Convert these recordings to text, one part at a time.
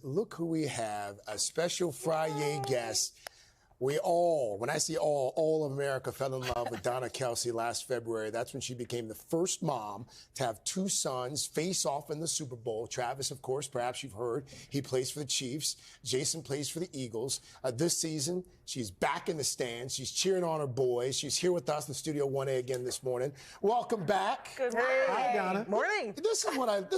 look who we have, a special Friday guest. We all, when I say all of America fell in love with Donna Kelce last February. That's when she became the first mom to have two sons face off in the Super Bowl. Travis, of course, perhaps you've heard, he plays for the Chiefs. Jason plays for the Eagles. This season, she's back in the stands. She's cheering on her boys. She's here with us in Studio 1A again this morning. Welcome back. Good morning. Hi, Donna. Morning. This is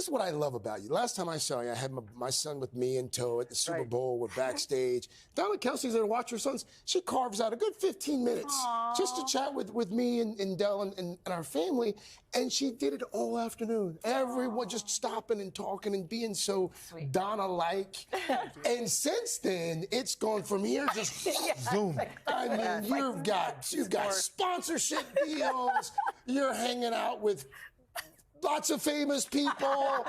what I love about you. Last time I saw you, I had my son with me in tow at the Super Bowl. We're backstage. Donna Kelce's there to watch her sons. She carves out a good 15 minutes just to chat with me and Dell and our family. And she did it all afternoon. Everyone just stopping and talking and being so Donna-like. And since then, it's gone from here just zoom. I mean, you've got sponsorship deals. You're hanging out with lots of famous people.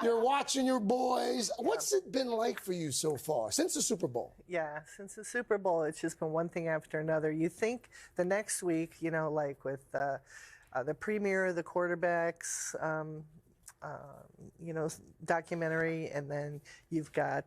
You're watching your boys. What's it been like for you so far since the Super Bowl? Yeah, since the Super Bowl, it's just been one thing after another. You think the next week, like with the premiere of the quarterbacks, documentary, and then you've got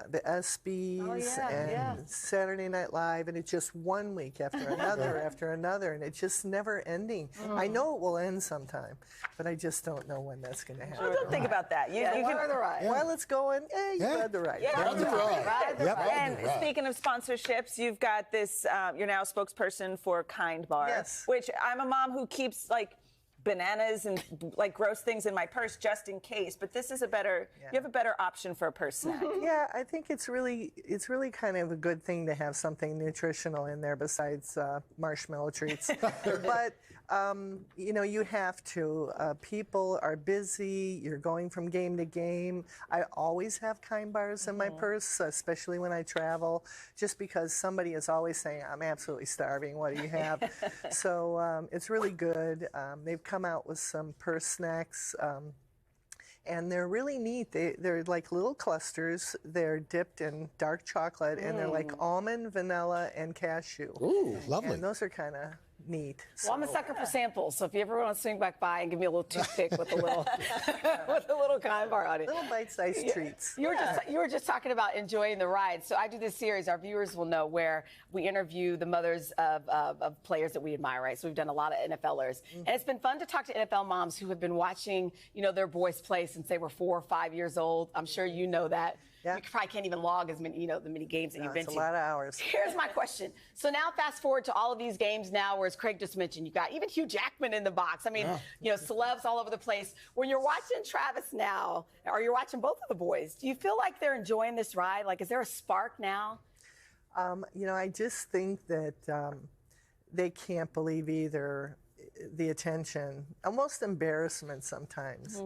the ESPYs and Saturday Night Live, and it's just one week after another after another, and it's just never ending. I know it will end sometime, but I just don't know when that's going to happen. Well, don't think about that. You can ride the ride. While it's going, you ride the ride. Ride the ride. Ride the ride. And speaking of sponsorships, you've got this, you're now a spokesperson for Kind Bar. Yes. Which I'm a mom who keeps, bananas and gross things in my purse just in case, but this is you have a better option for a purse snack. Yeah, I think it's really kind of a good thing to have something nutritional in there besides marshmallow treats. But you have to. People are busy. You're going from game to game. I always have Kind Bars in my purse, especially when I travel, just because somebody is always saying, "I'm absolutely starving. What do you have?" So it's really good. They've come out with some purse snacks, and they're really neat. They're like little clusters. They're dipped in dark chocolate, and they're like almond, vanilla, and cashew. Ooh, lovely. And those are kind of neat. Well, I'm a sucker for samples, so if you ever want to swing back by and give me a little toothpick with a little Kind Bar on it. Little bite-sized treats. You were just talking about enjoying the ride. So I do this series, our viewers will know, where we interview the mothers of players that we admire, right? So we've done a lot of NFLers. And it's been fun to talk to NFL moms who have been watching, their boys play since they were 4 or 5 years old. I'm sure you know that. Yeah. You probably can't even log as many, the many games that you've been to. It's a lot of hours. Here's my question. So now fast forward to all of these games now, where, as Craig just mentioned, you've got even Hugh Jackman in the box. I mean, celebs all over the place. When you're watching Travis now, or you're watching both of the boys, do you feel like they're enjoying this ride? Is there a spark now? I just think that they can't believe either the attention, almost embarrassment sometimes,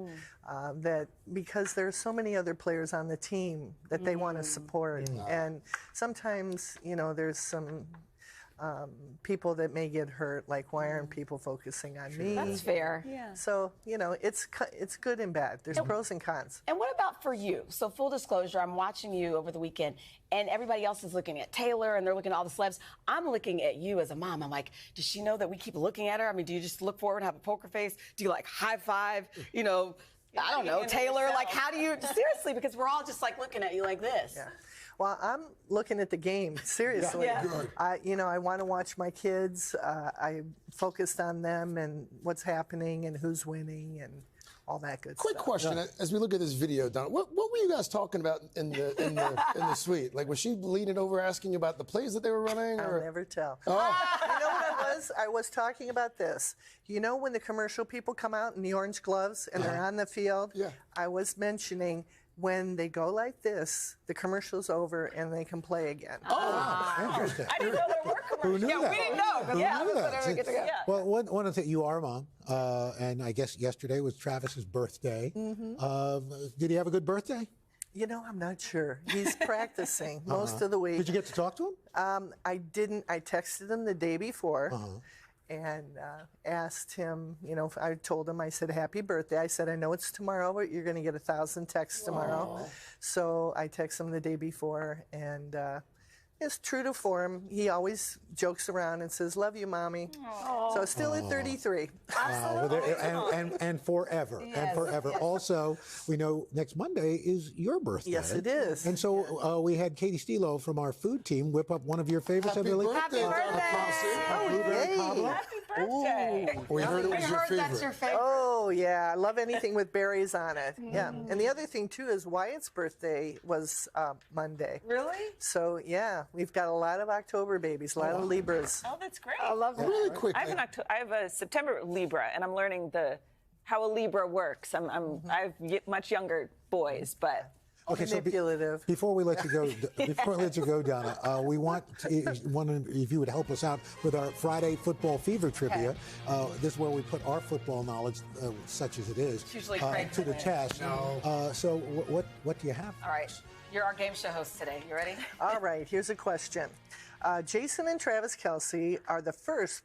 that because there's so many other players on the team that they want to support. And sometimes, there's some people that may get hurt, like, why aren't people focusing on me? That's fair. Yeah. So, it's good and bad. There's pros and cons. And what about for you? So full disclosure, I'm watching you over the weekend, and everybody else is looking at Taylor, and they're looking at all the celebs. I'm looking at you as a mom. I'm like, does she know that we keep looking at her? I mean, do you just look forward and have a poker face? Do you, high five, I don't know, Taylor? How do you, seriously, because we're all just, looking at you like this. Yeah. Well, I'm looking at the game, seriously. I want to watch my kids. I focused on them and what's happening and who's winning and all that good Quick stuff. question, as we look at this video, Don, what were you guys talking about in the suite? Was she leaning over asking you about the plays that they were running? I'll never tell. Oh. You know what I was? I was talking about this. When the commercial people come out in the orange gloves and they're on the field? Yeah. I was mentioning when they go like this, the commercial's over and they can play again. Oh, interesting. I didn't know there were commercials. Who knew that? We didn't know. Who knew that? Well, one of the things, you are a mom, and I guess yesterday was Travis's birthday. Did he have a good birthday? I'm not sure. He's practicing most of the week. Did you get to talk to him? I didn't. I texted him the day before. And asked him, I told him, I said, happy birthday. I said, I know it's tomorrow, but you're going to get 1,000 texts tomorrow. So I texted him the day before, and is true to form. He always jokes around and says, "Love you, Mommy." Aww. So still at 33. And forever. Yes. And forever. Also, we know next Monday is your birthday. Yes, it is. And so we had Katie Stilo from our food team whip up one of your favorites. Happy birthday, Happy birthday. Blueberry cobbler. Happy birthday. We heard it was your favorite. That's your favorite. Oh, yeah. I love anything with berries on it. Yeah. And the other thing, too, is Wyatt's birthday was Monday. Really? So, yeah, we've got a lot of October babies, a lot of Libras. Oh, that's great. I love that. Really quick. I have a September Libra, and I'm learning how a Libra works. I have much younger boys, but Okay, Manipulative. Before we let you go, Donna, we want if you would help us out with our Friday football fever trivia. This is where we put our football knowledge, such as it is, usually Craig to the today. test. So what do you have? All right. You're our game show host today. You ready? All right, here's a question. Jason and Travis Kelce are the first,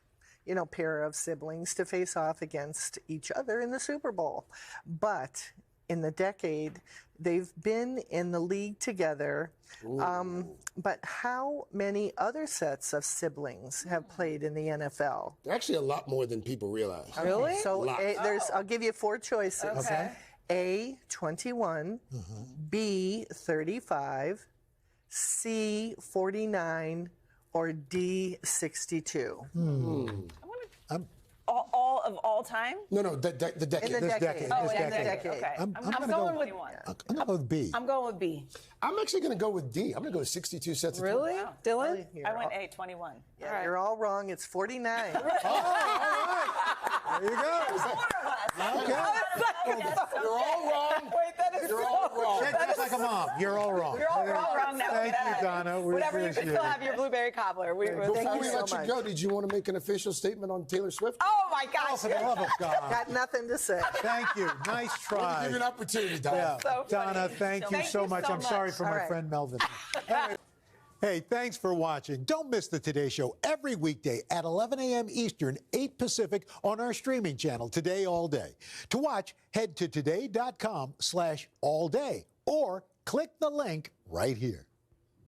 pair of siblings to face off against each other in the Super Bowl. But in the decade, they've been in the league together. But how many other sets of siblings have played in the NFL? Actually, a lot more than people realize. really? So I'll give you 4 choices. Okay. A, 21, B, 35, C, 49, or D, 62. All of all time? No, the decade. In the This decade. decade. Oh, This in the decade. decade. Okay. I'm I'm gonna going go. with I'm gonna go with B. I'm going with B. I'm actually going to go with D. I'm going to go with 62 sets of Really? twins. Dylan? You're I went all- A, 21. Yeah, you're all wrong. It's 49. There you go. Okay. You're all wrong. Wait, that is You're all wrong. Just like a mom. You're all wrong. You're all wrong now. Thank you, Donna. We Whatever, you appreciate can still it. have your blueberry cobbler. Before Thank we you so let you much. go, did you want to make an official statement on Taylor Swift? Oh my Oh, gosh. for the love of God. Got nothing to say. Thank you. Nice try. Give you an opportunity, Donna. Yeah. So funny. Donna, thank you Thank so you much. so I'm sorry much. for All my right. friend Melvin. Hey, thanks for watching. Don't miss the Today Show every weekday at 11 a.m. Eastern, 8 Pacific on our streaming channel, Today All Day. To watch, head to today.com/allday or click the link right here.